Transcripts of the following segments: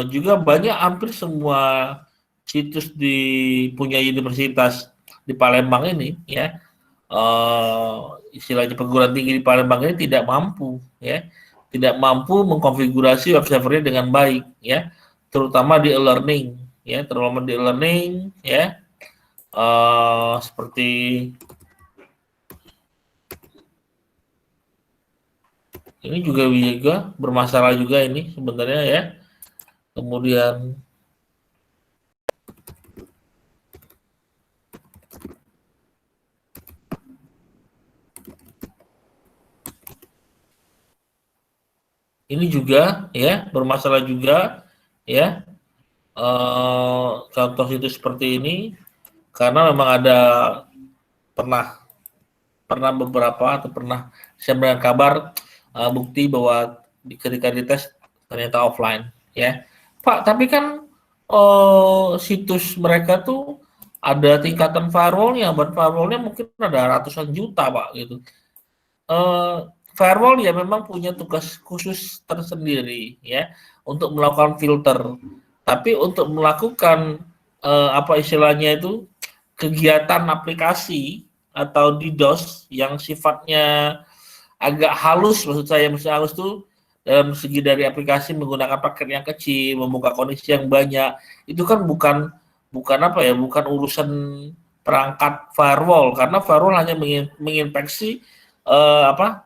juga banyak hampir semua situs di punya universitas di Palembang ini ya, istilahnya perguruan tinggi di Palembang ini tidak mampu ya, tidak mampu mengkonfigurasi web servernya dengan baik ya, terutama di e-learning ya, terutama di e-learning ya, seperti ini juga bermasalah juga ini sebenarnya ya. Kemudian ini juga ya bermasalah juga ya. Contoh itu seperti ini karena memang ada pernah beberapa atau pernah saya mendengar kabar bukti bahwa ketika dites ternyata offline ya. Pak, tapi kan situs mereka tuh ada tingkatan firewallnya, firewallnya mungkin ada ratusan juta Pak gitu. Firewall ya memang punya tugas khusus tersendiri ya untuk melakukan filter. Tapi untuk melakukan apa istilahnya itu kegiatan aplikasi atau DDoS yang sifatnya agak halus, maksud saya misalnya halus tuh dalam segi dari aplikasi menggunakan paket yang kecil, membuka koneksi yang banyak, itu kan bukan bukan apa ya, bukan urusan perangkat firewall karena firewall hanya menginfeksi apa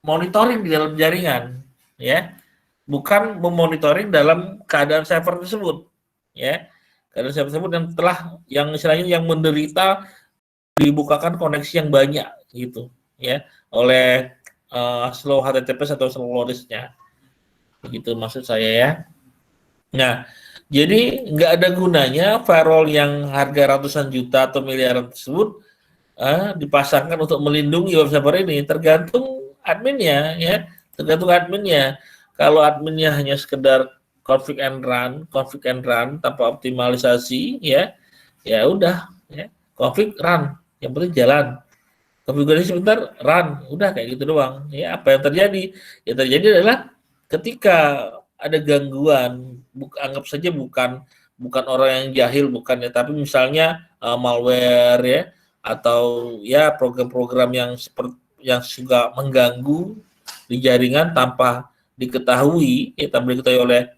monitoring di dalam jaringan ya, bukan memonitoring dalam keadaan server tersebut ya, keadaan server tersebut yang istilahnya yang menderita dibukakan koneksi yang banyak gitu ya oleh slow HTTPS atau slow loaders-nya, begitu maksud saya ya. Nah, jadi nggak ada gunanya firewall yang harga ratusan juta atau miliaran tersebut dipasangkan untuk melindungi web server ini, tergantung adminnya ya, tergantung adminnya. Kalau adminnya hanya sekedar config and run tanpa optimalisasi ya, ya udah ya, config run, yang penting jalan. Konfigurasi sebentar run, udah kayak gitu doang. Ya, apa yang terjadi? Yang terjadi adalah ketika ada gangguan, anggap saja bukan orang yang jahil, bukan ya, tapi misalnya malware ya, atau ya program-program yang suka mengganggu di jaringan tanpa diketahui oleh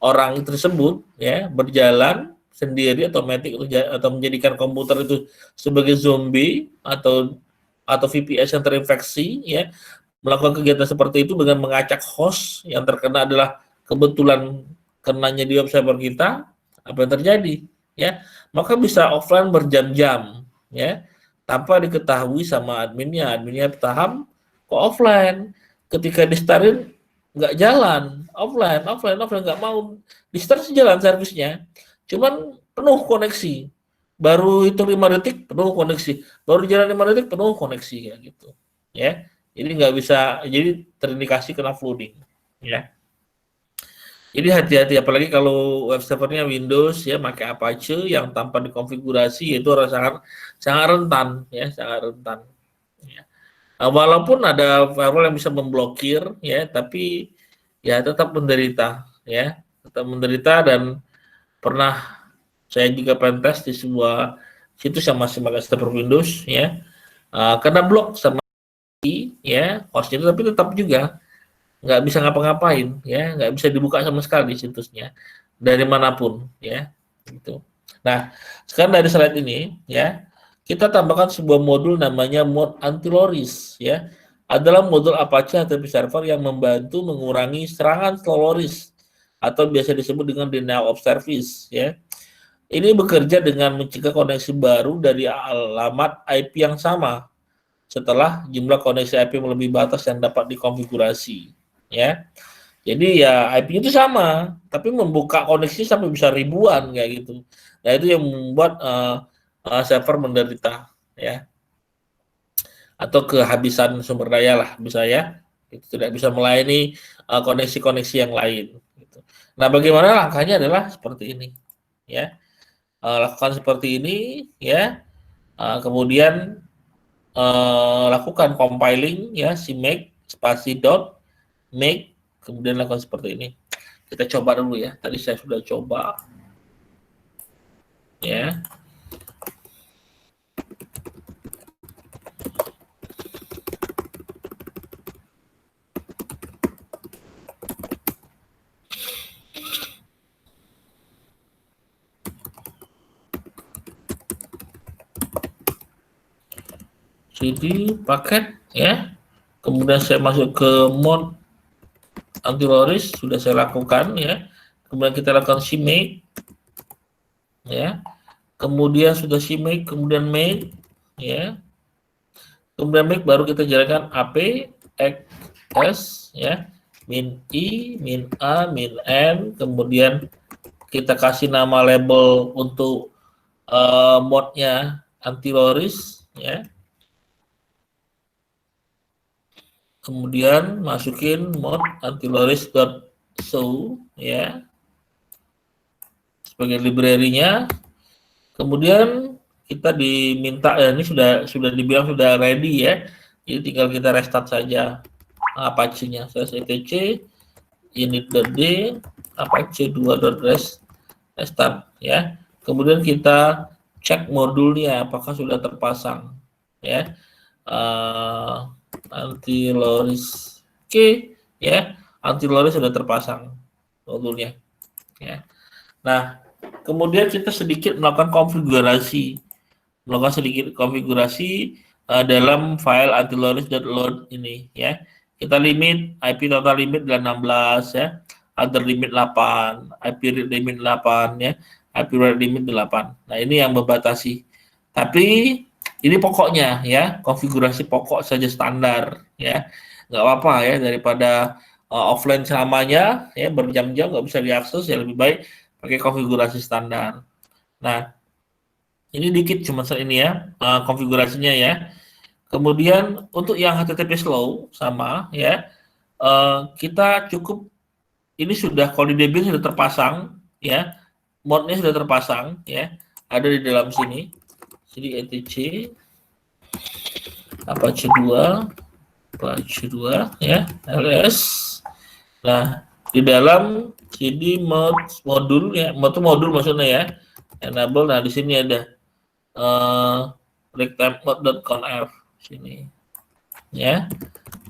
orang tersebut ya, berjalan sendiri otomatis atau menjadikan komputer itu sebagai zombie atau VPS yang terinfeksi ya, melakukan kegiatan seperti itu dengan mengacak host yang terkena adalah kebetulan kenanya di web server kita, apa yang terjadi ya, maka bisa offline berjam-jam ya tanpa diketahui sama adminnya paham kok offline, ketika di startin nggak jalan, offline nggak mau di start jalan servisnya, cuman penuh koneksi, baru itu 5 detik penuh koneksi, baru jalan 5 detik penuh koneksi ya gitu ya, jadi nggak bisa, jadi terindikasi kena flooding ya. Jadi hati-hati apalagi kalau web servernya Windows ya, pakai Apache yang tanpa dikonfigurasi itu sangat sangat rentan ya, sangat rentan ya. Walaupun ada firewall yang bisa memblokir ya, tapi ya tetap menderita ya, tetap menderita. Dan pernah saya juga pentest di sebuah situs yang masih pakai server Windows ya, kena blok sama ya hostnya, tapi tetap juga nggak bisa ngapa-ngapain ya, nggak bisa dibuka sama sekali situsnya dari manapun ya gitu. Nah, sekarang dari slide ini ya, kita tambahkan sebuah modul namanya mode antiloris ya, adalah modul Apache HTTP server yang membantu mengurangi serangan slow loris atau biasa disebut dengan denial of service ya. Ini bekerja dengan mencegah koneksi baru dari alamat IP yang sama setelah jumlah koneksi IP melebihi batas yang dapat dikonfigurasi ya. Jadi ya IP itu sama, tapi membuka koneksi sampai bisa ribuan kayak gitu. Nah, itu yang membuat server menderita ya, atau kehabisan sumber daya lah bisa ya. Itu tidak bisa melayani koneksi-koneksi yang lain gitu. Nah, bagaimana langkahnya adalah seperti ini ya. Lakukan seperti ini ya. Kemudian lakukan compiling ya, si make spasi dot make, kemudian lakukan seperti ini. Kita coba dulu ya. Tadi saya sudah coba. Ya. Jadi paket ya. Kemudian saya masuk ke mode antivirus, sudah saya lakukan ya. Kemudian kita lakukan CMake ya. Kemudian sudah CMake, kemudian make ya. Kemudian make baru kita jalankan ap x ya. Min i, min a, min n, kemudian kita kasih nama label untuk mode-nya antivirus ya. Kemudian masukin mode antivirus.show ya sebagai library-nya. Kemudian kita diminta ini sudah dibilang sudah ready ya. Jadi tinggal kita restart saja Apache-nya. Saya etc init.d apache2.restart ya. Kemudian kita cek modulnya apakah sudah terpasang ya. Antivirus ya, antivirus sudah terpasang modulnya ya. Nah, kemudian kita sedikit melakukan konfigurasi dalam file antivirus.load ini ya. Kita limit IP total limit adalah 16 ya, other limit 8, IP read limit 8 ya, IP write limit 8. Nah, ini yang membatasi. Tapi ini pokoknya ya, konfigurasi pokok saja standar ya, nggak apa-apa ya, daripada offline selamanya ya berjam-jam nggak bisa diakses, ya lebih baik pakai konfigurasi standar. Nah, ini dikit cuma ini ya konfigurasinya ya. Kemudian untuk yang HTTP slow sama ya, kita cukup ini sudah kalau di Debian sudah terpasang ya, mode-nya sudah terpasang ya, ada di dalam sini. Jadi etc Apache 2 ya ls. Nah, di dalam cd modul ya, modul maksudnya ya, enable. Nah, di sini ada rectime-mode.conf sini ya,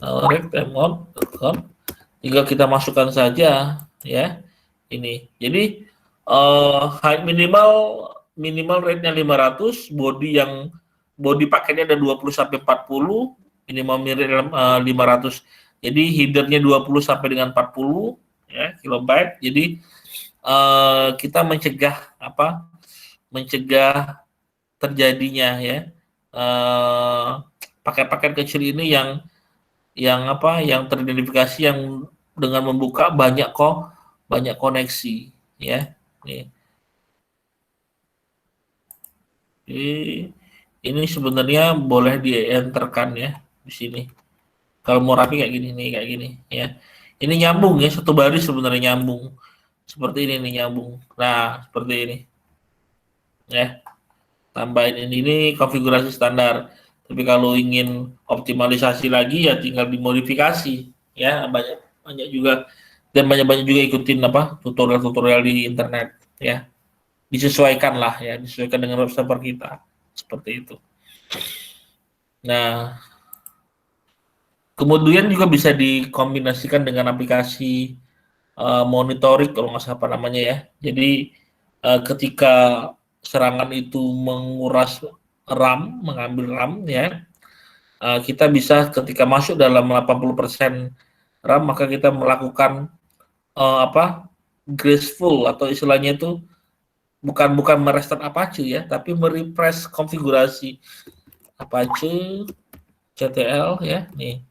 rectime-mode.conf. Tinggal kita masukkan saja ya ini. Jadi minimal rate-nya 500, body paketnya ada 20 sampai 40, minimal rate 500. Jadi headernya 20 sampai dengan 40 ya kilobyte. Jadi kita mencegah terjadinya ya paket-paket kecil ini yang teridentifikasi yang dengan membuka banyak koneksi ya. Nih. Ini sebenarnya boleh di-enterkan ya di sini. Kalau mau rapi kayak gini nih, kayak gini ya. Ini nyambung ya, satu baris sebenarnya nyambung. Seperti ini nih nyambung. Nah, seperti ini. Ya. Tambahin ini konfigurasi standar. Tapi kalau ingin optimalisasi lagi ya tinggal dimodifikasi ya, banyak juga, dan banyak juga ikutin tutorial-tutorial di internet ya. Disesuaikan lah ya, disesuaikan dengan web server kita seperti itu. Nah, kemudian juga bisa dikombinasikan dengan aplikasi monitoring kalau nggak salah apa namanya ya. Jadi ketika serangan itu menguras RAM, mengambil RAM ya, kita bisa ketika masuk dalam 80% RAM, maka kita melakukan graceful atau istilahnya itu bukan merestart Apache ya, tapi merefresh konfigurasi Apache CTL ya, nih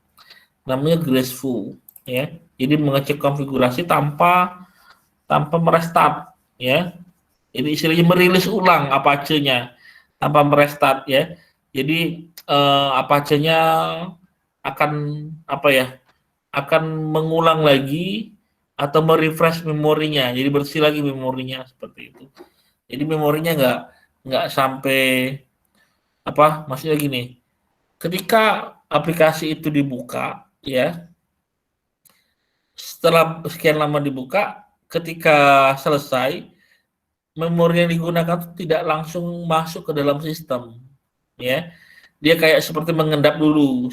namanya graceful ya. Jadi mengecek konfigurasi tanpa merestart ya. Jadi istilahnya merilis ulang Apache-nya tanpa merestart ya. Jadi Apache-nya akan akan mengulang lagi atau merefresh memorinya. Jadi bersih lagi memorinya seperti itu. Jadi memorinya nggak sampai maksudnya gini. Ketika aplikasi itu dibuka ya, setelah sekian lama dibuka, ketika selesai, memori yang digunakan itu tidak langsung masuk ke dalam sistem, ya. Dia kayak seperti mengendap dulu